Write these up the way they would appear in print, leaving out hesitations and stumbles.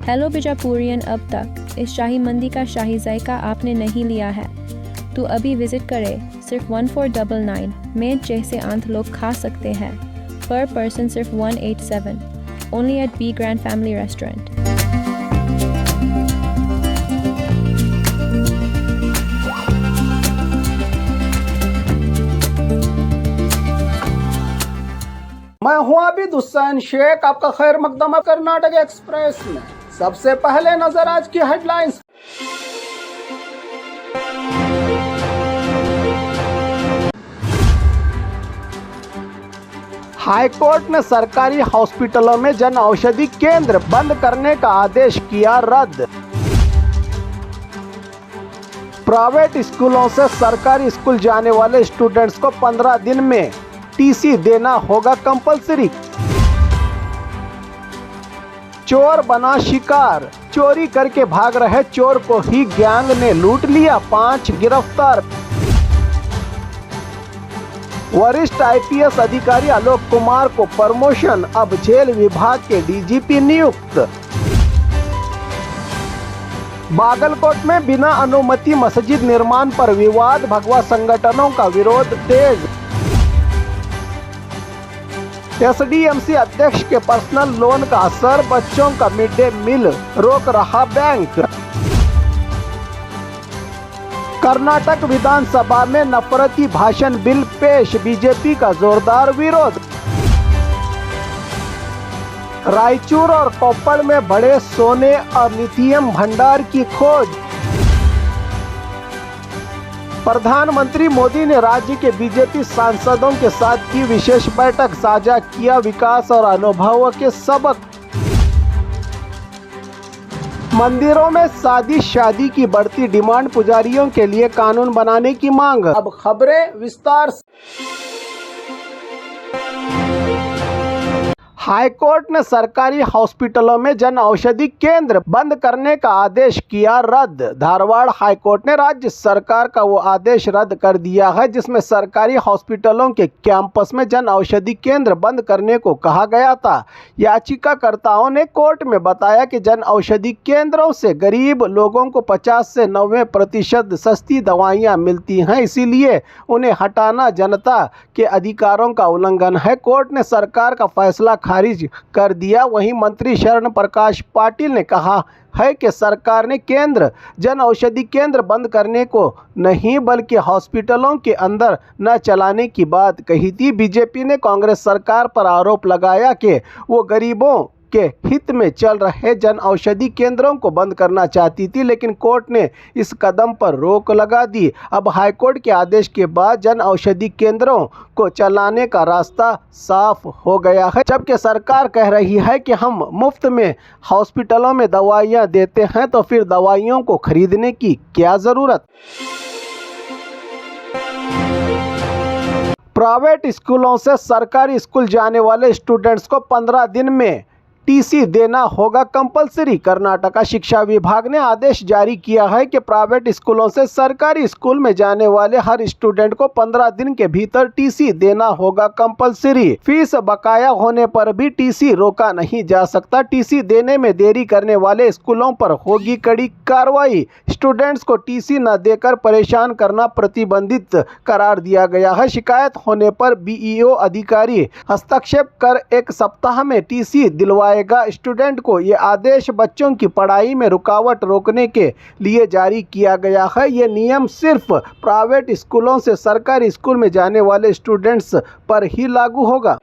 Hello बिजापुरियन, अब तक इस शाही मंदी का शाही जायका आपने नहीं लिया है तो अभी विजिट करें। सिर्फ 1499 में जैसे आंत लोग खा सकते हैं। पर पर्सन सिर्फ 187। Only at B grand family restaurant. मैं हूं आबिद हुसैन शेख, आपका खैर मकदम है कर्नाटक एक्सप्रेस में। सबसे पहले नजर आज की हेडलाइंस। हाईकोर्ट ने सरकारी हॉस्पिटलों में जन औषधि केंद्र बंद करने का आदेश किया रद्द। प्राइवेट स्कूलों से सरकारी स्कूल जाने वाले स्टूडेंट्स को 15 दिन में टीसी देना होगा कंपलसरी। चोर बना शिकार, चोरी करके भाग रहे चोर को ही गैंग ने लूट लिया, 5 गिरफ्तार। वरिष्ठ आईपीएस अधिकारी आलोक कुमार को प्रमोशन, अब जेल विभाग के डीजीपी नियुक्त। बागलकोट में बिना अनुमति मस्जिद निर्माण पर विवाद, भगवा संगठनों का विरोध तेज। एसडीएमसी अध्यक्ष के पर्सनल लोन का असर, बच्चों का मिड डे मील रोक रहा बैंक। कर्नाटक विधानसभा में नफरती भाषण बिल पेश, बीजेपी का जोरदार विरोध। रायचूर और कोप्पल में बड़े सोने और लिथियम भंडार की खोज। प्रधानमंत्री मोदी ने राज्य के बीजेपी सांसदों के साथ की विशेष बैठक, साझा किया विकास और अनुभवों के सबक। मंदिरों में शादी की बढ़ती डिमांड, पुजारियों के लिए कानून बनाने की मांग। अब खबरें विस्तार से। हाईकोर्ट ने सरकारी हॉस्पिटलों में जन औषधि केंद्र बंद करने का आदेश किया रद्द। धारवाड़ हाईकोर्ट ने राज्य सरकार का वो आदेश रद्द कर दिया है जिसमें सरकारी हॉस्पिटलों के कैंपस में जन औषधि केंद्र बंद करने को कहा गया था। याचिकाकर्ताओं ने कोर्ट में बताया कि जन औषधि केंद्रों से गरीब लोगों को 50 से 90% सस्ती दवाइयाँ मिलती हैं, इसीलिए उन्हें हटाना जनता के अधिकारों का उल्लंघन है। कोर्ट ने सरकार का फैसला खारिज कर दिया। वहीं मंत्री शरण प्रकाश पाटिल ने कहा है कि सरकार ने केंद्र जन औषधि केंद्र बंद करने को नहीं बल्कि हॉस्पिटलों के अंदर न चलाने की बात कही थी। बीजेपी ने कांग्रेस सरकार पर आरोप लगाया कि वो गरीबों के हित में चल रहे जन औषधि केंद्रों को बंद करना चाहती थी, लेकिन कोर्ट ने इस कदम पर रोक लगा दी। अब हाईकोर्ट के आदेश के बाद जन औषधि केंद्रों को चलाने का रास्ता साफ हो गया है, जबकि सरकार कह रही है कि हम मुफ्त में हॉस्पिटलों में दवाइयां देते हैं तो फिर दवाइयों को खरीदने की क्या जरूरत। प्राइवेट स्कूलों से सरकारी स्कूल जाने वाले स्टूडेंट्स को 15 दिन में टीसी देना होगा कंपलसरी। कर्नाटक शिक्षा विभाग ने आदेश जारी किया है कि प्राइवेट स्कूलों से सरकारी स्कूल में जाने वाले हर स्टूडेंट को 15 दिन के भीतर टीसी देना होगा कंपलसरी। फीस बकाया होने पर भी टीसी रोका नहीं जा सकता। टीसी देने में देरी करने वाले स्कूलों पर होगी कड़ी कार्रवाई। स्टूडेंट्स को टीसी न देकर परेशान करना प्रतिबंधित करार दिया गया है। शिकायत होने पर बीईओ अधिकारी हस्तक्षेप कर 1 सप्ताह में टीसी दिलवाए स्टूडेंट को। ये आदेश बच्चों की पढ़ाई में रुकावट रोकने के लिए जारी किया गया है। ये नियम सिर्फ प्राइवेट स्कूलों से सरकारी स्कूल में जाने वाले स्टूडेंट्स पर ही लागू होगा।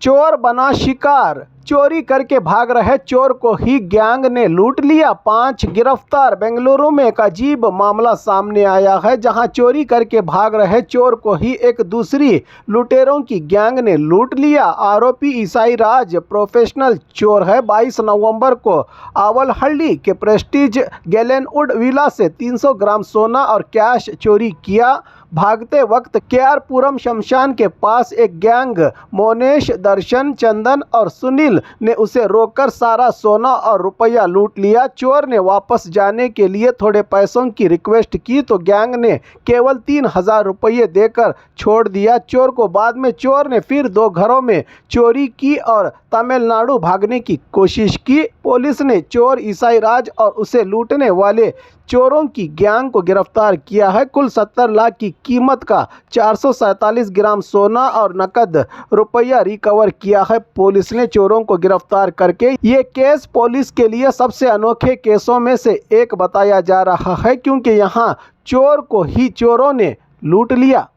चोर बना शिकार, चोरी करके भाग रहे चोर को ही गैंग ने लूट लिया, 5 गिरफ्तार। बेंगलुरु में एक अजीब मामला सामने आया है जहां चोरी करके भाग रहे चोर को ही एक दूसरी लुटेरों की गैंग ने लूट लिया। आरोपी ईसाई राज प्रोफेशनल चोर है। 22 नवंबर को आवलहल्ली के प्रेस्टीज गैलेनवुड विला से 300 ग्राम सोना और कैश चोरी किया। भागते वक्त केआरपुरम शमशान के पास एक गैंग मोनेश, दर्शन, चंदन और सुनील ने उसे रोककर सारा सोना और रुपया लूट लिया। चोर ने वापस जाने के लिए थोड़े पैसों की रिक्वेस्ट की तो गैंग ने केवल 3000 रुपये देकर छोड़ दिया। चोर को बाद में चोर ने फिर 2 घरों में चोरी की और तमिलनाडु भागने की कोशिश की। पुलिस ने चोर ईसाई राज और उसे लूटने वाले चोरों की गैंग को गिरफ्तार किया है। कुल 70 लाख की कीमत का 447 ग्राम सोना और नकद रुपया रिकवर किया है। पुलिस ने चोरों को गिरफ्तार करके ये केस पुलिस के लिए सबसे अनोखे केसों में से एक बताया जा रहा है, क्योंकि यहाँ चोर को ही चोरों ने लूट लिया।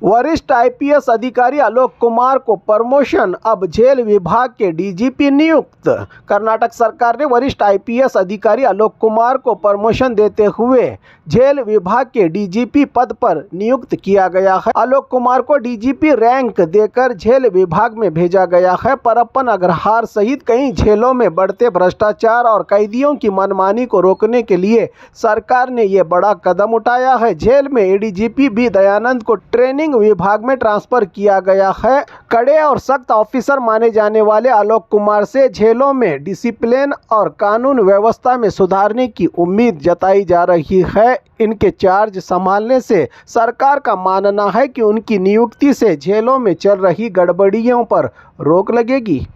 वरिष्ठ आईपीएस अधिकारी आलोक कुमार को प्रमोशन, अब जेल विभाग के डीजीपी नियुक्त। कर्नाटक सरकार ने वरिष्ठ आईपीएस अधिकारी आलोक कुमार को प्रमोशन देते हुए जेल विभाग के डीजीपी पद पर नियुक्त किया गया है। आलोक कुमार को डीजीपी रैंक देकर जेल विभाग में भेजा गया है। परप्पन अग्रहार सहित कई जेलों में बढ़ते भ्रष्टाचार और कैदियों की मनमानी को रोकने के लिए सरकार ने ये बड़ा कदम उठाया है। जेल में एडीजीपी बी दयानंद को ट्रेनिंग विभाग में ट्रांसफर किया गया है। कड़े और सख्त ऑफिसर माने जाने वाले आलोक कुमार से जेलों में डिसिप्लिन और कानून व्यवस्था में सुधारने की उम्मीद जताई जा रही है। इनके चार्ज संभालने से सरकार का मानना है कि उनकी नियुक्ति से जेलों में चल रही गड़बड़ियों पर रोक लगेगी।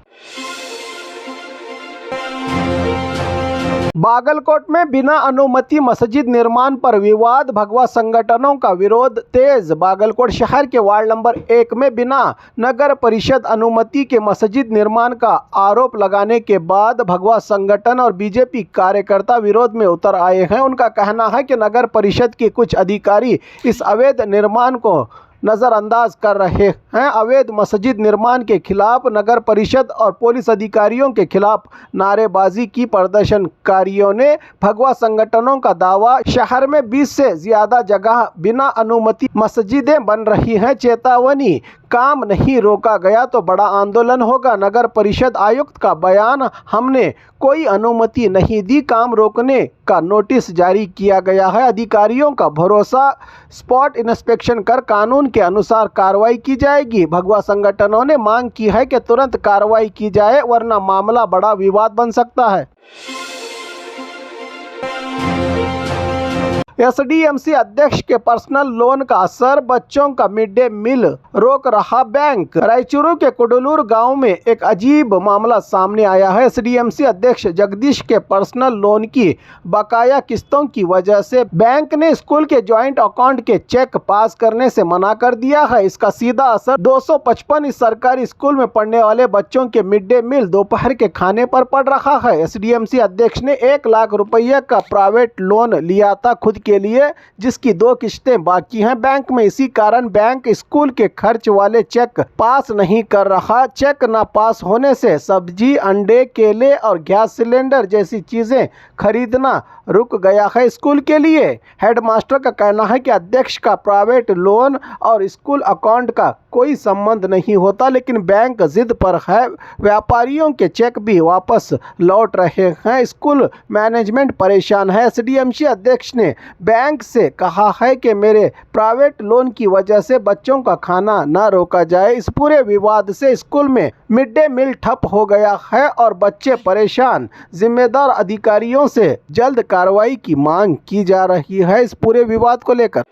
बागलकोट में बिना अनुमति मस्जिद निर्माण पर विवाद, भगवा संगठनों का विरोध तेज। बागलकोट शहर के वार्ड नंबर 1 में बिना नगर परिषद अनुमति के मस्जिद निर्माण का आरोप लगाने के बाद भगवा संगठन और बीजेपी कार्यकर्ता विरोध में उतर आए हैं। उनका कहना है कि नगर परिषद के कुछ अधिकारी इस अवैध निर्माण को नज़रअंदाज कर रहे हैं। अवैध मस्जिद निर्माण के खिलाफ नगर परिषद और पुलिस अधिकारियों के खिलाफ नारेबाजी की। प्रदर्शनकारियों ने भगवा संगठनों का दावा, शहर में 20 से ज़्यादा जगह बिना अनुमति मस्जिदें बन रही हैं। चेतावनी, काम नहीं रोका गया तो बड़ा आंदोलन होगा। नगर परिषद आयुक्त का बयान, हमने कोई अनुमति नहीं दी, काम रोकने का नोटिस जारी किया गया है। अधिकारियों का भरोसा, स्पॉट इंस्पेक्शन कर कानून के अनुसार कार्रवाई की जाएगी। भगवा संगठनों ने मांग की है कि तुरंत कार्रवाई की जाए, वरना मामला बड़ा विवाद बन सकता है। एसडीएमसी अध्यक्ष के पर्सनल लोन का असर, बच्चों का मिड डे मील रोक रहा बैंक। रायचूरू के कुडलूर गांव में एक अजीब मामला सामने आया है। एसडीएमसी अध्यक्ष जगदीश के पर्सनल लोन की बकाया किस्तों की वजह से बैंक ने स्कूल के ज्वाइंट अकाउंट के चेक पास करने से मना कर दिया है। इसका सीधा असर 255 इस सरकारी स्कूल में पढ़ने वाले बच्चों के मिड डे मील दोपहर के खाने पर पड़ रहा है। एसडीएमसी अध्यक्ष ने 1 लाख रुपये का प्राइवेट लोन लिया था खुद के लिए, जिसकी 2 किस्तें बाकी हैं बैंक में। इसी कारण बैंक स्कूल के खर्च वाले चेक पास नहीं कर रहा। चेक न पास होने से सब्जी, अंडे, केले और गैस सिलेंडर जैसी चीजें खरीदना रुक गया है स्कूल के लिए। हेडमास्टर का कहना है कि अध्यक्ष का प्राइवेट लोन और स्कूल अकाउंट का कोई संबंध नहीं होता, लेकिन बैंक जिद पर है। व्यापारियों के चेक भी वापस लौट रहे हैं। स्कूल मैनेजमेंट परेशान है। एसडीएमसी अध्यक्ष ने बैंक से कहा है कि मेरे प्राइवेट लोन की वजह से बच्चों का खाना न रोका जाए। इस पूरे विवाद से स्कूल में मिड डे मील ठप हो गया है और बच्चे परेशान। जिम्मेदार अधिकारियों से जल्द कार्रवाई की मांग की जा रही है इस पूरे विवाद को लेकर।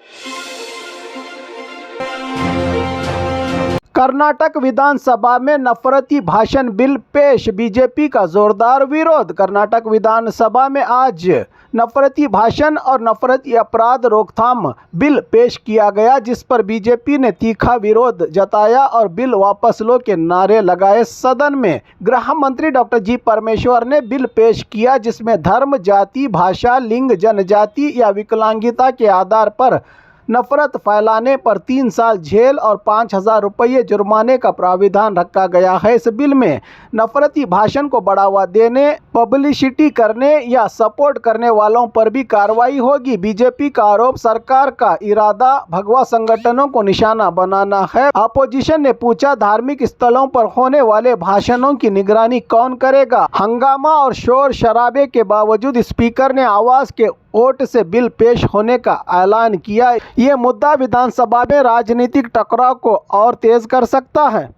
कर्नाटक विधानसभा में नफरती भाषण बिल पेश, बीजेपी का जोरदार विरोध। कर्नाटक विधानसभा में आज नफरती भाषण और नफरती अपराध रोकथाम बिल पेश किया गया, जिस पर बीजेपी ने तीखा विरोध जताया और बिल वापस लो के नारे लगाए। सदन में गृह मंत्री डॉक्टर जी परमेश्वर ने बिल पेश किया, जिसमें धर्म, जाति, भाषा, लिंग, जनजाति या विकलांगता के आधार पर नफरत फैलाने पर 3 साल जेल और 5,000 रुपये जुर्माने का प्राविधान रखा गया है। इस बिल में नफरती भाषण को बढ़ावा देने, पब्लिसिटी करने या सपोर्ट करने वालों पर भी कार्रवाई होगी। बीजेपी का आरोप, सरकार का इरादा भगवा संगठनों को निशाना बनाना है। अपोजिशन ने पूछा, धार्मिक स्थलों पर होने वाले भाषणों की निगरानी कौन करेगा? हंगामा और शोर शराबे के बावजूद स्पीकर ने आवाज के वोट से बिल पेश होने का ऐलान किया। ये मुद्दा विधानसभा में राजनीतिक टकराव को और तेज कर सकता है।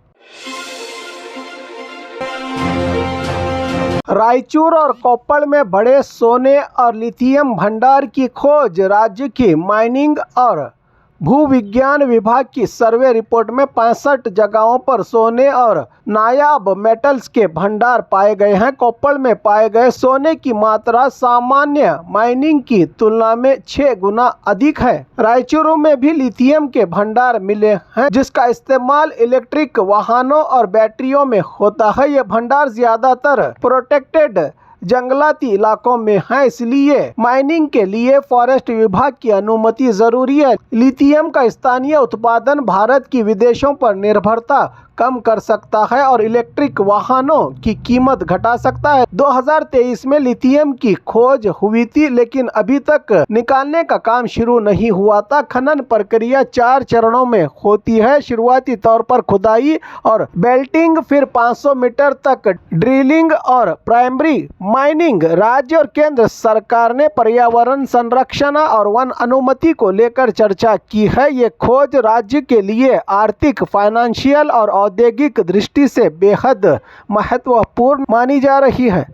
रायचूर और कोप्पड़ में बड़े सोने और लिथियम भंडार की खोज। राज्य की माइनिंग और भूविज्ञान विभाग की सर्वे रिपोर्ट में 65 जगहों पर सोने और नायाब मेटल्स के भंडार पाए गए हैं। कोप्पड़ में पाए गए सोने की मात्रा सामान्य माइनिंग की तुलना में 6 गुना अधिक है। रायचूर में भी लिथियम के भंडार मिले हैं, जिसका इस्तेमाल इलेक्ट्रिक वाहनों और बैटरियों में होता है। ये भंडार ज्यादातर प्रोटेक्टेड जंगलाती इलाकों में है, इसलिए माइनिंग के लिए फॉरेस्ट विभाग की अनुमति जरूरी है। लिथियम का स्थानीय उत्पादन भारत की विदेशों पर निर्भरता कम कर सकता है और इलेक्ट्रिक वाहनों की कीमत घटा सकता है। 2023 में लिथियम की खोज हुई थी, लेकिन अभी तक निकालने का काम शुरू नहीं हुआ था। खनन प्रक्रिया 4 चरणों में होती है। शुरुआती तौर पर खुदाई और बेल्टिंग, फिर 500 मीटर तक ड्रिलिंग और प्राइमरी माइनिंग। राज्य और केंद्र सरकार ने पर्यावरण संरक्षण और वन अनुमति को लेकर चर्चा की है। ये खोज राज्य के लिए आर्थिक, फाइनेंशियल और औद्योगिक दृष्टि से बेहद महत्वपूर्ण मानी जा रही है।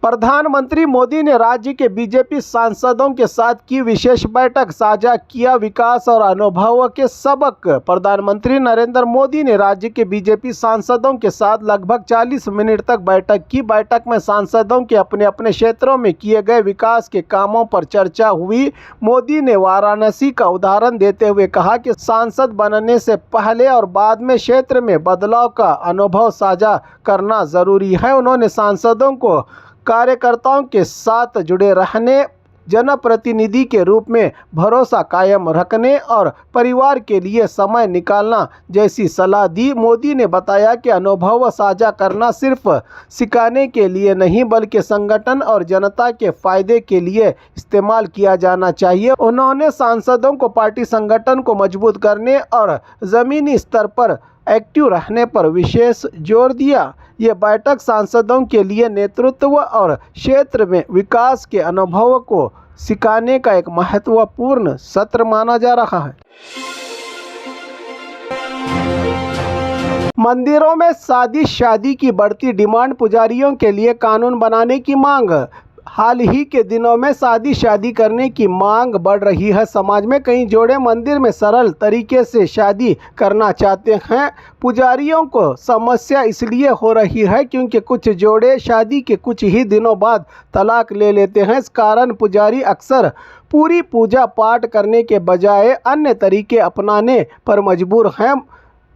प्रधानमंत्री मोदी ने राज्य के बीजेपी सांसदों के साथ की विशेष बैठक, साझा किया विकास और अनुभव के सबक। प्रधानमंत्री नरेंद्र मोदी ने राज्य के बीजेपी सांसदों के साथ लगभग 40 मिनट तक बैठक की। बैठक में सांसदों के अपने अपने क्षेत्रों में किए गए विकास के कामों पर चर्चा हुई। मोदी ने वाराणसी का उदाहरण देते हुए कहा कि सांसद बनने से पहले और बाद में क्षेत्र में बदलाव का अनुभव साझा करना जरूरी है। उन्होंने सांसदों को कार्यकर्ताओं के साथ जुड़े रहने, जनप्रतिनिधि के रूप में भरोसा कायम रखने और परिवार के लिए समय निकालना जैसी सलाह दी। मोदी ने बताया कि अनुभव साझा करना सिर्फ सिखाने के लिए नहीं, बल्कि संगठन और जनता के फायदे के लिए इस्तेमाल किया जाना चाहिए। उन्होंने सांसदों को पार्टी संगठन को मजबूत करने और ज़मीनी स्तर पर एक्टिव रहने पर विशेष जोर दिया। ये बैठक सांसदों के लिए नेतृत्व और क्षेत्र में विकास के अनुभव को सिखाने का एक महत्वपूर्ण सत्र माना जा रहा है। मंदिरों में शादी की बढ़ती डिमांड, पुजारियों के लिए कानून बनाने की मांग। हाल ही के दिनों में शादी करने की मांग बढ़ रही है। समाज में कई जोड़े मंदिर में सरल तरीके से शादी करना चाहते हैं। पुजारियों को समस्या इसलिए हो रही है क्योंकि कुछ जोड़े शादी के कुछ ही दिनों बाद तलाक ले लेते हैं। इस कारण पुजारी अक्सर पूरी पूजा पाठ करने के बजाय अन्य तरीके अपनाने पर मजबूर हैं।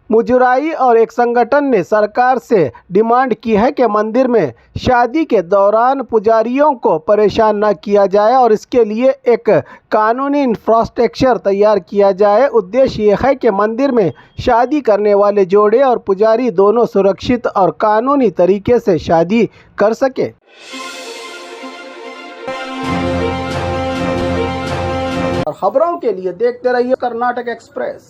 मुजराई और एक संगठन ने सरकार से डिमांड की है कि मंदिर में शादी के दौरान पुजारियों को परेशान न किया जाए और इसके लिए एक कानूनी इंफ्रास्ट्रक्चर तैयार किया जाए। उद्देश्य यह है कि मंदिर में शादी करने वाले जोड़े और पुजारी दोनों सुरक्षित और कानूनी तरीके से शादी कर सके। और खबरों के लिए देखते रहिए कर्नाटक एक्सप्रेस।